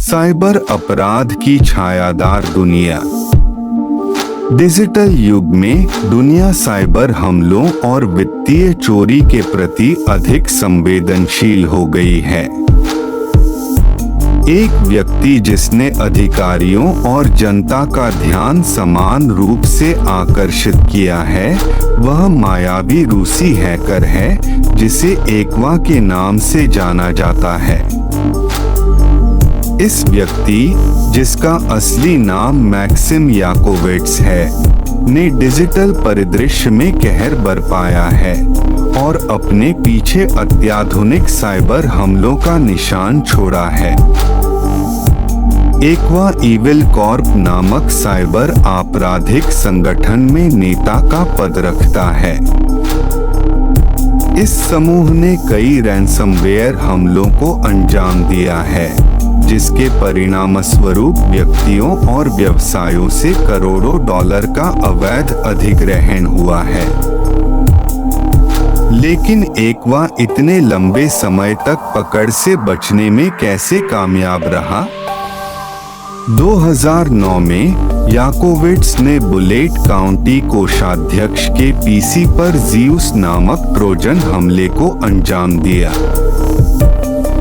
Cyber अपराध की छायादार दुनिया। डिजिटल युग में दुनिया साइबर हमलों और वित्तीय चोरी के प्रति अधिक संवेदनशील हो गई है। एक व्यक्ति जिसने अधिकारियों और जनता का ध्यान समान रूप से आकर्षित किया है, वह मायावी रूसी हैकर है जिसे एक्वा के नाम से जाना जाता है। इस व्यक्ति, जिसका असली नाम मैक्सिम याकोविट्स है, ने डिजिटल परिदृश्य में कहर बरपाया है और अपने पीछे अत्याधुनिक साइबर हमलों का निशान छोड़ा है। एक्वा इविल कॉर्प नामक साइबर आपराधिक संगठन में नेता का पद रखता है। इस समूह ने कई रैंसमवेयर हमलों को अंजाम दिया है, जिसके परिणामस्वरूप व्यक्तियों और व्यवसायों से करोड़ों डॉलर का अवैध अधिग्रहण हुआ है। लेकिन एक्वा इतने लंबे समय तक पकड़ से बचने में कैसे कामयाब रहा? 2009 में याकोविट्स ने बुलेट काउंटी कोषाध्यक्ष के पीसी पर ज़ीउस नामक ट्रोजन हमले को अंजाम दिया।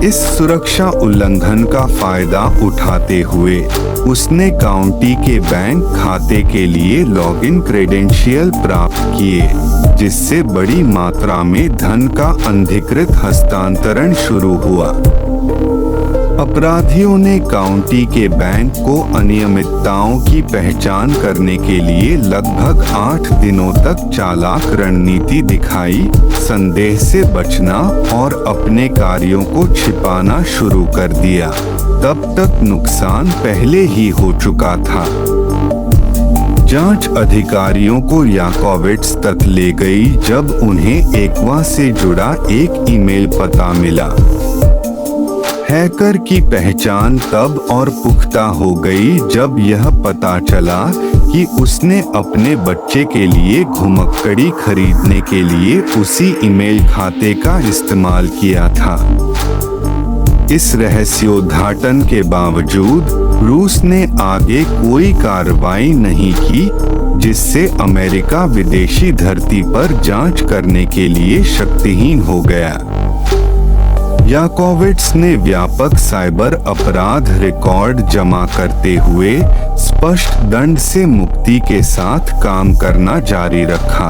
इस सुरक्षा उल्लंघन का फायदा उठाते हुए उसने काउंटी के बैंक खाते के लिए लॉगिन क्रेडेंशियल प्राप्त किए, जिससे बड़ी मात्रा में धन का अनधिकृत हस्तांतरण शुरू हुआ। अपराधियों ने काउंटी के बैंक को अनियमितताओं की पहचान करने के लिए लगभग 8 दिनों तक चालाक रणनीति दिखाई, संदेह से बचना और अपने कार्यों को छिपाना शुरू कर दिया। तब तक नुकसान पहले ही हो चुका था। जांच अधिकारियों को याकोविट्स तक ले गई जब उन्हें एक्वा से जुड़ा एक ईमेल पता मिला। हैकर की पहचान तब और पुख्ता हो गई जब यह पता चला कि उसने अपने बच्चे के लिए घुमक्कड़ी खरीदने के लिए उसी ईमेल खाते का इस्तेमाल किया था। इस रहस्योद्घाटन के बावजूद रूस ने आगे कोई कार्रवाई नहीं की, जिससे अमेरिका विदेशी धरती पर जांच करने के लिए शक्तिहीन हो गया। याकोविट्स ने व्यापक साइबर अपराध रिकॉर्ड जमा करते हुए स्पष्ट दंड से मुक्ति के साथ काम करना जारी रखा।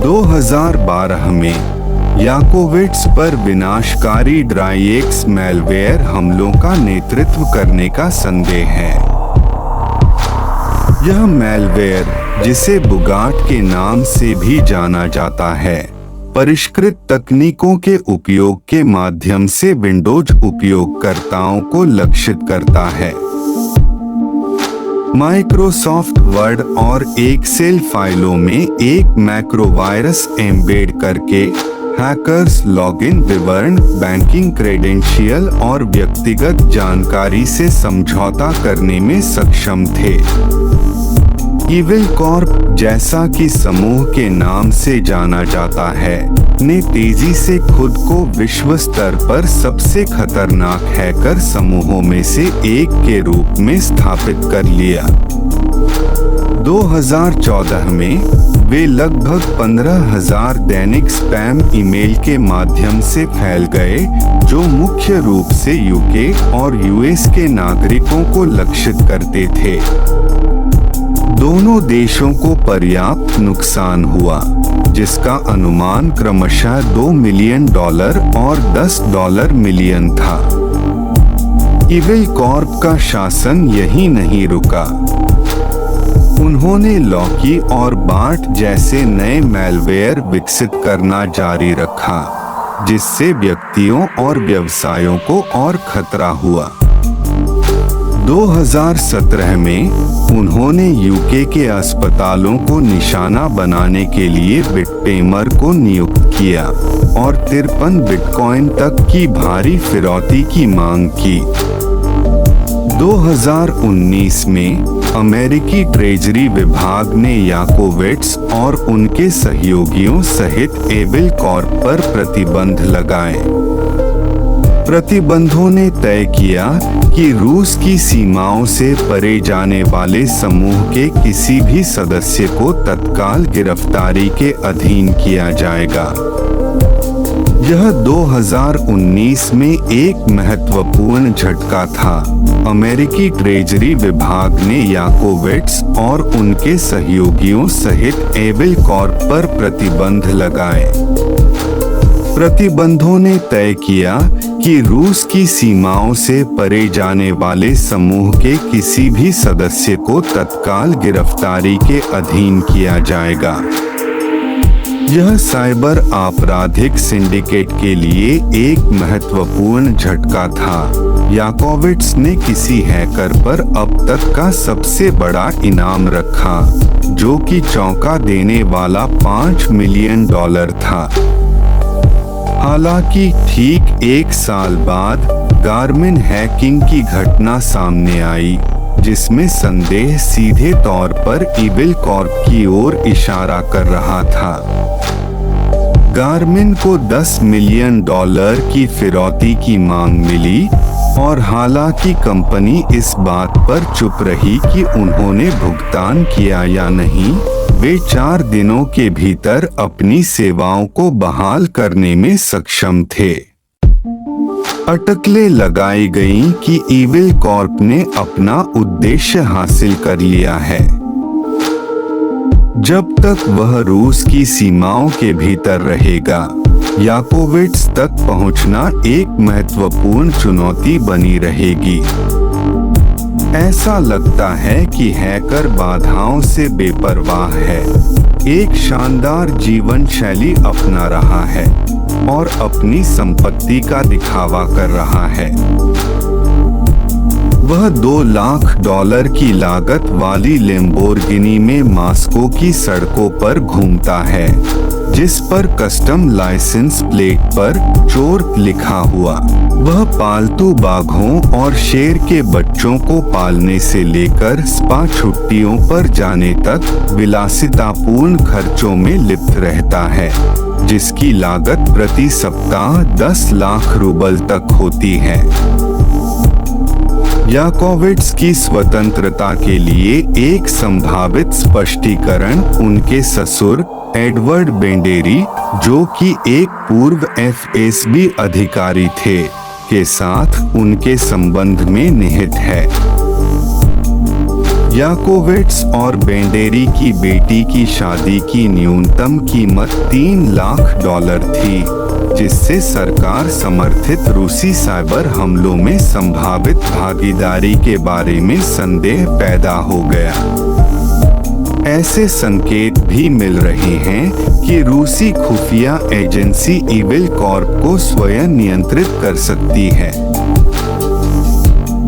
2012 में याकोविट्स पर विनाशकारी ड्राइएक्स मैलवेयर हमलों का नेतृत्व करने का संदेह है। यह मैलवेयर, जिसे बुगाट के नाम से भी जाना जाता है, परिष्कृत तकनीकों के उपयोग के माध्यम से विंडोज उपयोगकर्ताओं को लक्षित करता है। माइक्रोसॉफ्ट वर्ड और एक्सेल फाइलों में एक मैक्रोवायरस एम्बेड करके हैकर्स लॉगिन विवरण, बैंकिंग क्रेडेंशियल और व्यक्तिगत जानकारी से समझौता करने में सक्षम थे। इविल कॉर्प, जैसा कि समूह के नाम से जाना जाता है, ने तेजी से खुद को विश्व स्तर पर सबसे खतरनाक हैकर समूहों में से एक के रूप में स्थापित कर लिया। 2014 में वे लगभग 15,000 दैनिक स्पैम ईमेल के माध्यम से फैल गए, जो मुख्य रूप से यूके और यूएस के नागरिकों को लक्षित करते थे। दोनों देशों को पर्याप्त नुकसान हुआ, जिसका अनुमान क्रमशः $2 मिलियन और $10 मिलियन था। इविल कॉर्प का शासन यही नहीं रुका। उन्होंने लॉकी और बार्ट जैसे नए मैलवेयर विकसित करना जारी रखा, जिससे व्यक्तियों और व्यवसायों को और खतरा हुआ। 2017 में उन्होंने यूके के अस्पतालों को निशाना बनाने के लिए बिटपेमर को नियुक्त किया और 53 बिटकॉइन तक की भारी फिरौती की मांग की। 2019 में अमेरिकी ट्रेजरी विभाग ने याकोविट्स और उनके सहयोगियों सहित इविल कॉर्प पर प्रतिबंध लगाए। प्रतिबंधों ने तय किया कि रूस की सीमाओं से परे जाने वाले समूह के किसी भी सदस्य को तत्काल गिरफ्तारी के अधीन किया जाएगा। यह 2019 में एक महत्वपूर्ण झटका था। अमेरिकी ट्रेजरी विभाग ने याकोविट्स और उनके सहयोगियों सहित एविल कॉर्प पर प्रतिबंध लगाए। प्रतिबंधों ने तय किया कि रूस की सीमाओं से परे जाने वाले समूह के किसी भी सदस्य को तत्काल गिरफ्तारी के अधीन किया जाएगा। यह साइबर आपराधिक सिंडिकेट के लिए एक महत्वपूर्ण झटका था। याकोविट्स ने किसी हैकर पर अब तक का सबसे बड़ा इनाम रखा, जो कि चौंका देने वाला $5 मिलियन था। हालांकि ठीक एक साल बाद गार्मिन हैकिंग की घटना सामने आई, जिसमें संदेह सीधे तौर पर एविल कॉर्प की ओर इशारा कर रहा था। गार्मिन को $10 मिलियन की फिरौती की मांग मिली, और हालांकि कंपनी इस बात पर चुप रही कि उन्होंने भुगतान किया या नहीं, वे 4 दिनों के भीतर अपनी सेवाओं को बहाल करने में सक्षम थे। अटकलें लगाई गईं कि एविल कॉर्प ने अपना उद्देश्य हासिल कर लिया है। जब तक वह रूस की सीमाओं के भीतर रहेगा, याकोविट्स तक पहुंचना एक महत्वपूर्ण चुनौती बनी रहेगी। ऐसा लगता है कि हैकर बाधाओं से बेपरवाह है, एक शानदार जीवन शैली अपना रहा है और अपनी संपत्ति का दिखावा कर रहा है। वह $2 लाख की लागत वाली लैम्बोर्गिनी में मास्को की सड़कों पर घूमता है, जिस पर कस्टम लाइसेंस प्लेट पर चोर लिखा हुआ। वह पालतू बाघों और शेर के बच्चों को पालने से लेकर स्पा छुट्टियों पर जाने तक विलासितापूर्ण खर्चों में लिप्त रहता है, जिसकी लागत प्रति सप्ताह $10 लाख तक होती है। याकोविट्स की स्वतंत्रता के लिए एक संभावित स्पष्टीकरण उनके ससुर एडवर्ड बेंडेरी, जो कि एक पूर्व FSB अधिकारी थे, के साथ उनके संबंध में निहित है। याकोविट्स और बेंडेरी की बेटी की शादी की न्यूनतम कीमत $3 लाख थी, जिससे सरकार समर्थित रूसी साइबर हमलों में संभावित भागीदारी के बारे में संदेह पैदा हो गया। ऐसे संकेत भी मिल रहे हैं कि रूसी खुफिया एजेंसी एविल कॉर्प को स्वयं नियंत्रित कर सकती है।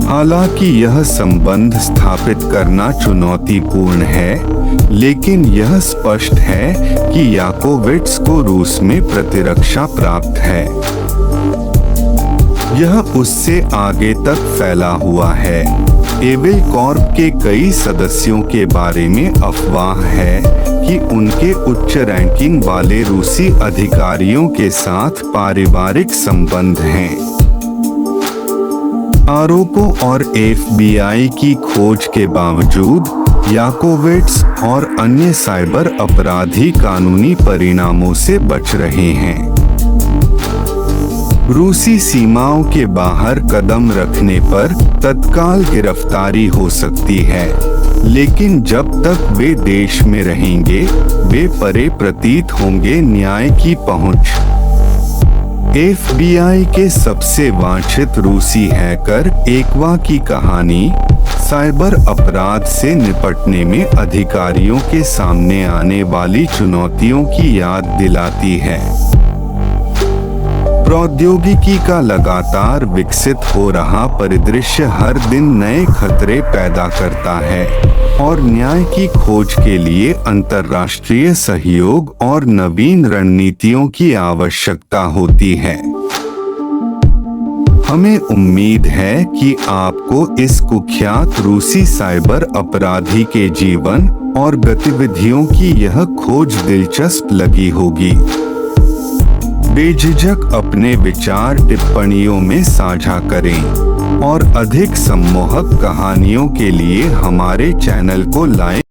हालांकि यह संबंध स्थापित करना चुनौतीपूर्ण है, लेकिन यह स्पष्ट है कि याकोविट्स को रूस में प्रतिरक्षा प्राप्त है। यह उससे आगे तक फैला हुआ है। एविल कॉर्प के कई सदस्यों के बारे में अफवाह है कि उनके उच्च रैंकिंग वाले रूसी अधिकारियों के साथ पारिवारिक संबंध हैं। आरोपों और FBI की खोज के बावजूद याकोविट्स और अन्य साइबर अपराधी कानूनी परिणामों से बच रहे हैं। रूसी सीमाओं के बाहर कदम रखने पर तत्काल गिरफ्तारी हो सकती है, लेकिन जब तक वे देश में रहेंगे, वे परे प्रतीत होंगे न्याय की पहुंच। FBI के सबसे वांछित रूसी हैकर एक्वा की कहानी साइबर अपराध से निपटने में अधिकारियों के सामने आने वाली चुनौतियों की याद दिलाती है। प्रौद्योगिकी का लगातार विकसित हो रहा परिदृश्य हर दिन नए खतरे पैदा करता है और न्याय की खोज के लिए अंतर्राष्ट्रीय सहयोग और नवीन रणनीतियों की आवश्यकता होती है। हमें उम्मीद है कि आपको इस कुख्यात रूसी साइबर अपराधी के जीवन और गतिविधियों की यह खोज दिलचस्प लगी होगी। बेझिझक अपने विचार टिप्पणियों में साझा करें और अधिक सम्मोहक कहानियों के लिए हमारे चैनल को लाइक